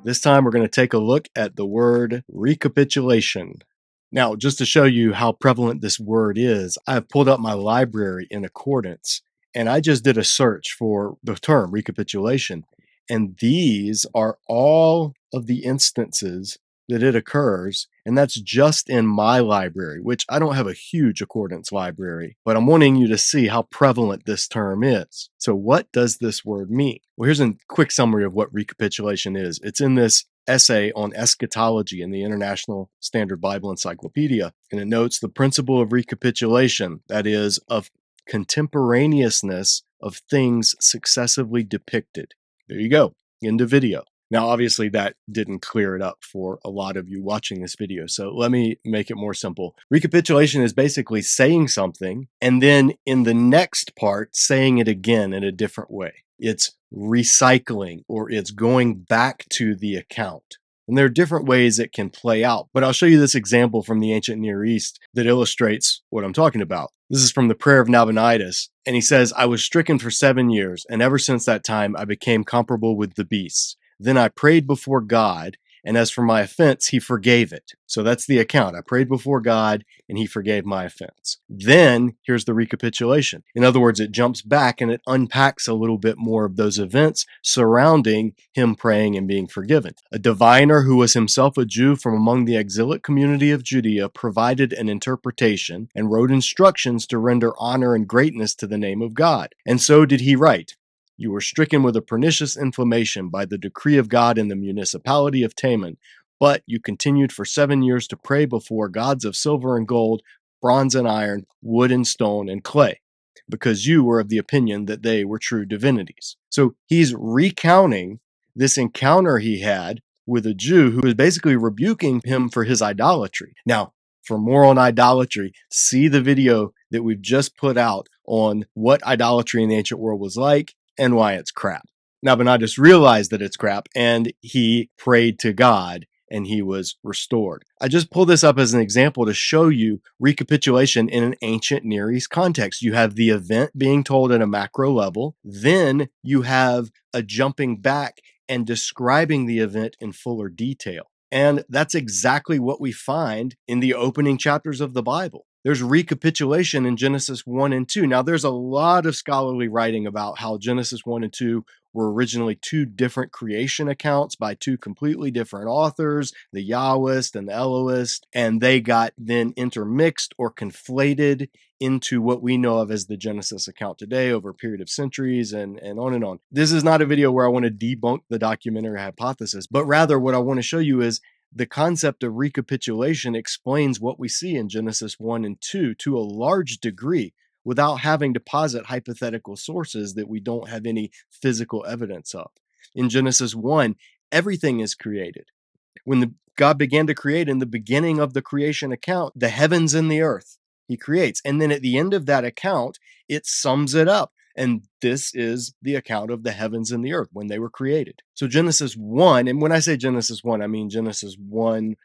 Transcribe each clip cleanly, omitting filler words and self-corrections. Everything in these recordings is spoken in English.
This time we're going to take a look at the word recapitulation. Now, just to show you how prevalent this word is, I have pulled up my library in accordance and I just did a search for the term recapitulation. And these are all of the instances that it occurs. And that's just in my library, which I don't have a huge accordance library, but I'm wanting you to see how prevalent this term is. So what does this word mean? Well, here's a quick summary of what recapitulation is. It's in this essay on eschatology in the International Standard Bible Encyclopedia, and it notes the principle of recapitulation, that is, of contemporaneousness of things successively depicted. There you go, end of video. Now, obviously, that didn't clear it up for a lot of you watching this video, so let me make it more simple. Recapitulation is basically saying something, and then in the next part, saying it again in a different way. It's recycling, or it's going back to the account. And there are different ways it can play out, but I'll show you this example from the ancient Near East that illustrates what I'm talking about. This is from the prayer of Nabonidus, and he says, "I was stricken for 7 years, and ever since that time I became comparable with the beasts. Then I prayed before God, and as for my offense, he forgave it." So that's the account. I prayed before God, and he forgave my offense. Then here's the recapitulation. In other words, it jumps back and it unpacks a little bit more of those events surrounding him praying and being forgiven. A diviner who was himself a Jew from among the exilic community of Judea provided an interpretation and wrote instructions to render honor and greatness to the name of God. And so did he write, "You were stricken with a pernicious inflammation by the decree of God in the municipality of Taman, but you continued for 7 years to pray before gods of silver and gold, bronze and iron, wood and stone and clay, because you were of the opinion that they were true divinities." So he's recounting this encounter he had with a Jew who is basically rebuking him for his idolatry. Now, for more on idolatry, see the video that we've just put out on what idolatry in the ancient world was like and why it's crap. Nabonidus realized that it's crap, and he prayed to God, and he was restored. I just pulled this up as an example to show you recapitulation in an ancient Near East context. You have the event being told at a macro level, then you have a jumping back and describing the event in fuller detail. And that's exactly what we find in the opening chapters of the Bible. There's recapitulation in Genesis 1 and 2. Now, there's a lot of scholarly writing about how Genesis 1 and 2 were originally two different creation accounts by two completely different authors, the Yahwist and the Elohist, and they got then intermixed or conflated into what we know of as the Genesis account today over a period of centuries and on and on. This is not a video where I want to debunk the documentary hypothesis, but rather what I want to show you is the concept of recapitulation explains what we see in Genesis 1 and 2 to a large degree without having to posit hypothetical sources that we don't have any physical evidence of. In Genesis 1, everything is created. When God began to create in the beginning of the creation account, the heavens and the earth, he creates. And then at the end of that account, it sums it up. And this is the account of the heavens and the earth when they were created. So Genesis 1, and when I say Genesis 1, I mean Genesis 1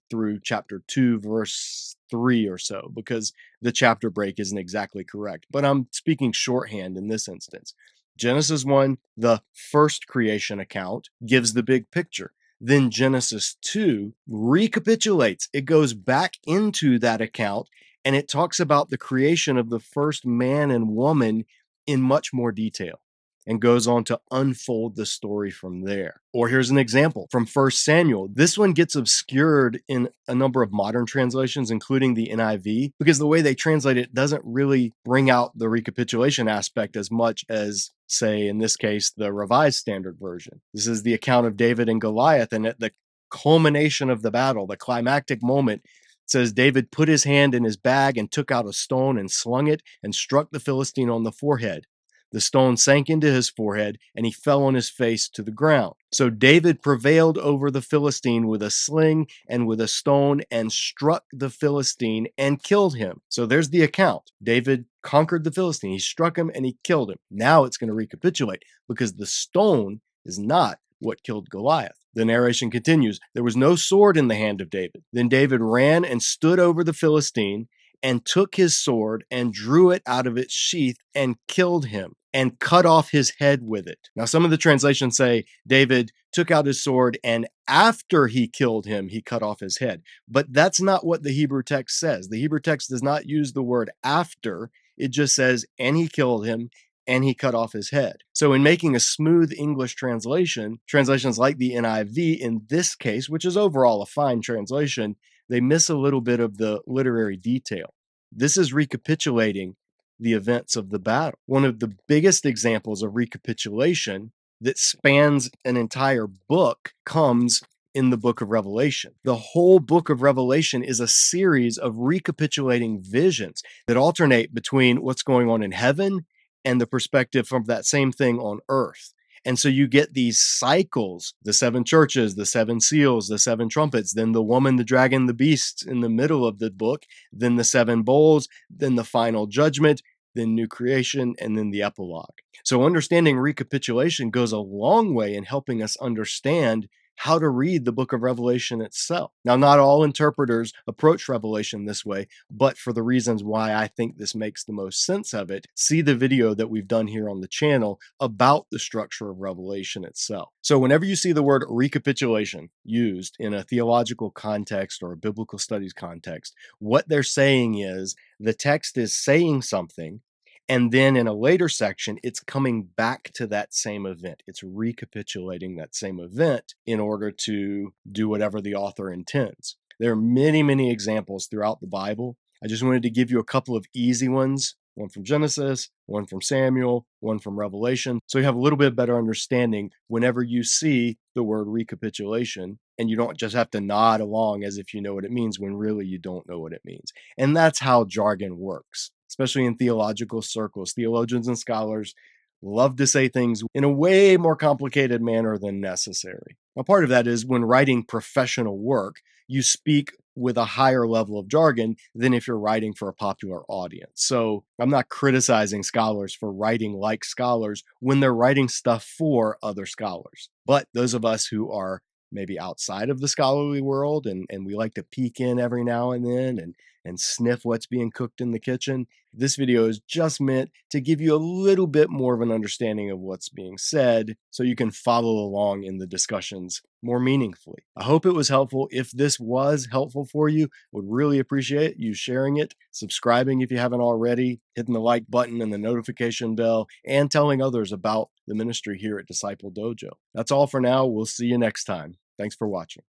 through chapter 2, verse 3 or so, because the chapter break isn't exactly correct. But I'm speaking shorthand in this instance. Genesis 1, the first creation account, gives the big picture. Then Genesis 2 recapitulates. It goes back into that account and it talks about the creation of the first man and woman in much more detail and goes on to unfold the story from there. Or here's an example from 1 Samuel. This one gets obscured in a number of modern translations, including the NIV, because the way they translate it doesn't really bring out the recapitulation aspect as much as, say, in this case, the Revised Standard Version. This is the account of David and Goliath, and at the culmination of the battle, the climactic moment, it says David put his hand in his bag and took out a stone and slung it and struck the Philistine on the forehead. The stone sank into his forehead, and he fell on his face to the ground. So David prevailed over the Philistine with a sling and with a stone and struck the Philistine and killed him. So there's the account. David conquered the Philistine. He struck him and he killed him. Now it's going to recapitulate because the stone is not what killed Goliath. The narration continues. There was no sword in the hand of David. Then David ran and stood over the Philistine and took his sword and drew it out of its sheath and killed him. and cut off his head with it. Now, some of the translations say David took out his sword and after he killed him, he cut off his head. But that's not what the Hebrew text says. The Hebrew text does not use the word after. It just says, and he killed him and he cut off his head. So in making a smooth English translation, translations like the NIV in this case, which is overall a fine translation, they miss a little bit of the literary detail. This is recapitulating the events of the battle. One of the biggest examples of recapitulation that spans an entire book comes in the book of Revelation. The whole book of Revelation is a series of recapitulating visions that alternate between what's going on in heaven and the perspective from that same thing on earth. And so you get these cycles, the seven churches, the seven seals, the seven trumpets, then the woman, the dragon, the beast in the middle of the book, then the seven bowls, then the final judgment, then new creation, and then the epilogue. So understanding recapitulation goes a long way in helping us understand how to read the book of Revelation itself. Now, not all interpreters approach Revelation this way, but for the reasons why I think this makes the most sense of it, see the video that we've done here on the channel about the structure of Revelation itself. So whenever you see the word recapitulation used in a theological context or a biblical studies context, what they're saying is the text is saying something, and then in a later section, it's coming back to that same event. It's recapitulating that same event in order to do whatever the author intends. There are many, many examples throughout the Bible. I just wanted to give you a couple of easy ones, one from Genesis, one from Samuel, one from Revelation, so you have a little bit better understanding whenever you see the word recapitulation, and you don't just have to nod along as if you know what it means when really you don't know what it means. And that's how jargon works, especially in theological circles. Theologians and scholars love to say things in a way more complicated manner than necessary. Now, part of that is when writing professional work, you speak with a higher level of jargon than if you're writing for a popular audience. So I'm not criticizing scholars for writing like scholars when they're writing stuff for other scholars. But those of us who are maybe outside of the scholarly world and we like to peek in every now and then and sniff what's being cooked in the kitchen, this video is just meant to give you a little bit more of an understanding of what's being said so you can follow along in the discussions more meaningfully. I hope it was helpful. If this was helpful for you, would really appreciate you sharing it, subscribing if you haven't already, hitting the like button and the notification bell, and telling others about the ministry here at Disciple Dojo. That's all for now. We'll see you next time. Thanks for watching.